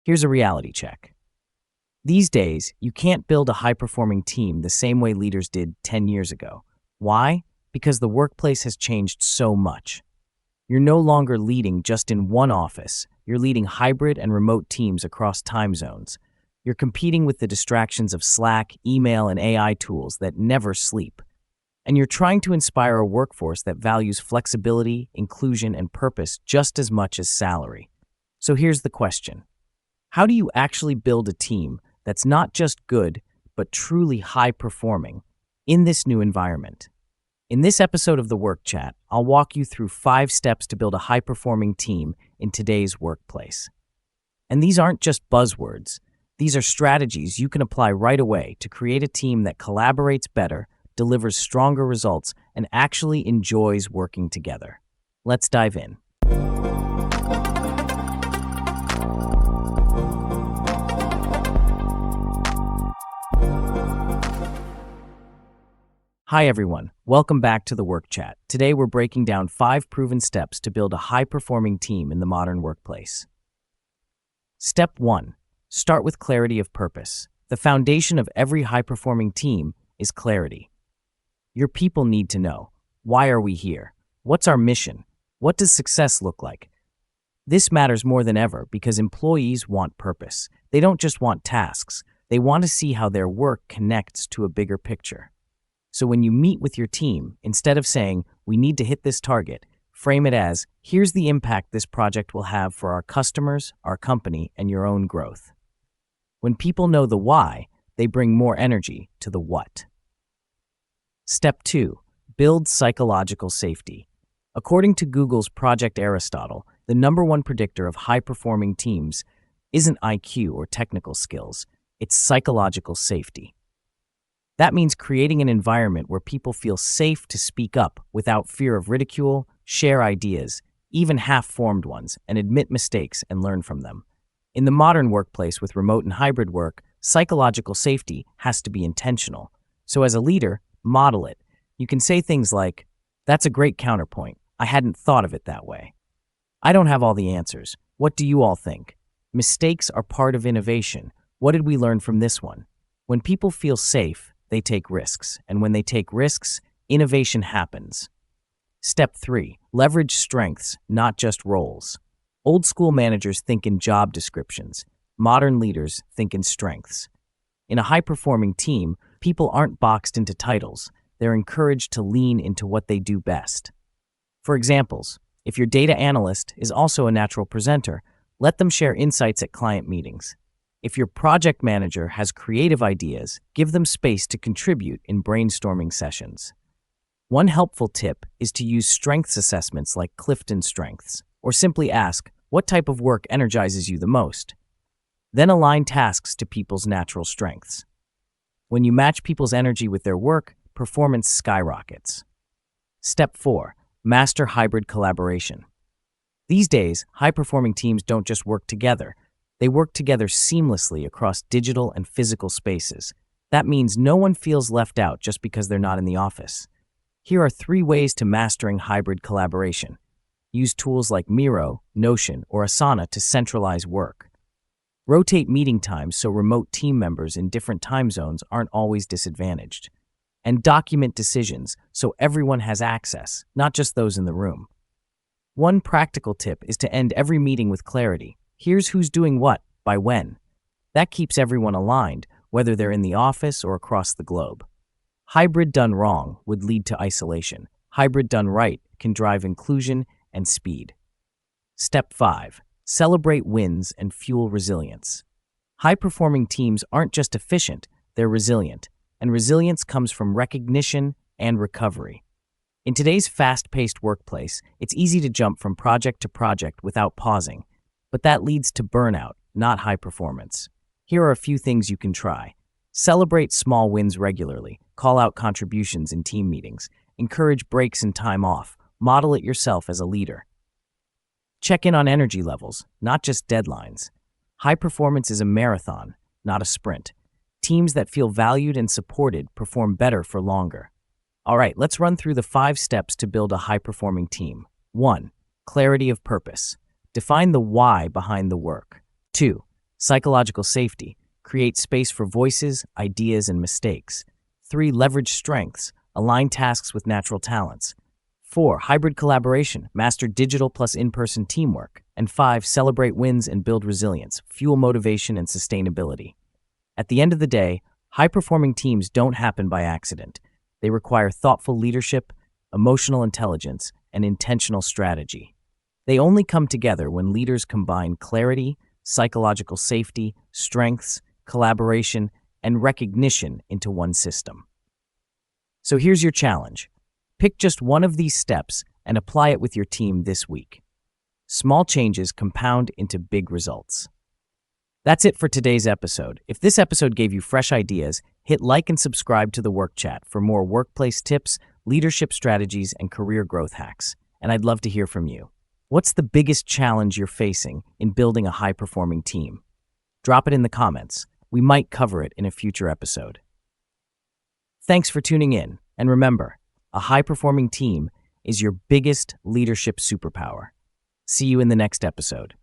Here's a reality check. These days, you can't build a high-performing team the same way leaders did 10 years ago. Why? Because the workplace has changed so much. You're no longer leading just in one office. You're leading hybrid and remote teams across time zones. You're competing with the distractions of Slack, email, and AI tools that never sleep. And you're trying to inspire a workforce that values flexibility, inclusion, and purpose just as much as salary. So here's the question. How do you actually build a team that's not just good, but truly high-performing in this new environment? In this episode of The Work Chat, I'll walk you through 5 steps to build a high-performing team in today's workplace. And these aren't just buzzwords. These are strategies you can apply right away to create a team that collaborates better, delivers stronger results, and actually enjoys working together. Let's dive in. Hi everyone, welcome back to The Work Chat. Today we're breaking down 5 proven steps to build a high-performing team in the modern workplace. Step 1. Start with clarity of purpose. The foundation of every high-performing team is clarity. Your people need to know, why are we here? What's our mission? What does success look like? This matters more than ever because employees want purpose. They don't just want tasks. They want to see how their work connects to a bigger picture. So when you meet with your team, instead of saying, we need to hit this target, frame it as, here's the impact this project will have for our customers, our company, and your own growth. When people know the why, they bring more energy to the what. Step 2. Build psychological safety. According to Google's Project Aristotle, the #1 predictor of high-performing teams isn't IQ or technical skills, it's psychological safety. That means creating an environment where people feel safe to speak up without fear of ridicule, share ideas, even half-formed ones, and admit mistakes and learn from them. In the modern workplace with remote and hybrid work, psychological safety has to be intentional. So as a leader, model it. You can say things like, that's a great counterpoint. I hadn't thought of it that way. I don't have all the answers. What do you all think? Mistakes are part of innovation. What did we learn from this one? When people feel safe, they take risks, and when they take risks, innovation happens. Step 3. Leverage strengths, not just roles. Old school managers think in job descriptions. Modern leaders think in strengths. In a high-performing team, people aren't boxed into titles. They're encouraged to lean into what they do best. For examples, if your data analyst is also a natural presenter, let them share insights at client meetings. If your project manager has creative ideas, give them space to contribute in brainstorming sessions. One helpful tip is to use strengths assessments like Clifton Strengths, or simply ask, what type of work energizes you the most? Then align tasks to people's natural strengths. When you match people's energy with their work, performance skyrockets. Step 4. Master hybrid collaboration. These days, high-performing teams don't just work together. They work together seamlessly across digital and physical spaces. That means no one feels left out just because they're not in the office. Here are 3 ways to mastering hybrid collaboration. Use tools like Miro, Notion, or Asana to centralize work. Rotate meeting times so remote team members in different time zones aren't always disadvantaged. And document decisions so everyone has access, not just those in the room. One practical tip is to end every meeting with clarity. Here's who's doing what, by when. That keeps everyone aligned, whether they're in the office or across the globe. Hybrid done wrong would lead to isolation. Hybrid done right can drive inclusion and speed. Step 5. Celebrate wins and fuel resilience. High-performing teams aren't just efficient, they're resilient. And resilience comes from recognition and recovery. In today's fast-paced workplace, it's easy to jump from project to project without pausing. But that leads to burnout, not high performance. Here are a few things you can try. Celebrate small wins regularly. Call out contributions in team meetings. Encourage breaks and time off. Model it yourself as a leader. Check in on energy levels, not just deadlines. High performance is a marathon, not a sprint. Teams that feel valued and supported perform better for longer. All right, let's run through the 5 steps to build a high-performing team. 1. Clarity of purpose. Define the why behind the work. 2. Psychological safety. Create space for voices, ideas, and mistakes. 3. Leverage strengths. Align tasks with natural talents. 4. Hybrid collaboration. Master digital plus in-person teamwork. And 5. Celebrate wins and build resilience. Fuel motivation and sustainability. At the end of the day, high-performing teams don't happen by accident. They require thoughtful leadership, emotional intelligence, and intentional strategy. They only come together when leaders combine clarity, psychological safety, strengths, collaboration, and recognition into one system. So here's your challenge. Pick just one of these steps and apply it with your team this week. Small changes compound into big results. That's it for today's episode. If this episode gave you fresh ideas, hit like and subscribe to the Work Chat for more workplace tips, leadership strategies, and career growth hacks. And I'd love to hear from you. What's the biggest challenge you're facing in building a high-performing team? Drop it in the comments. We might cover it in a future episode. Thanks for tuning in, and remember, a high-performing team is your biggest leadership superpower. See you in the next episode.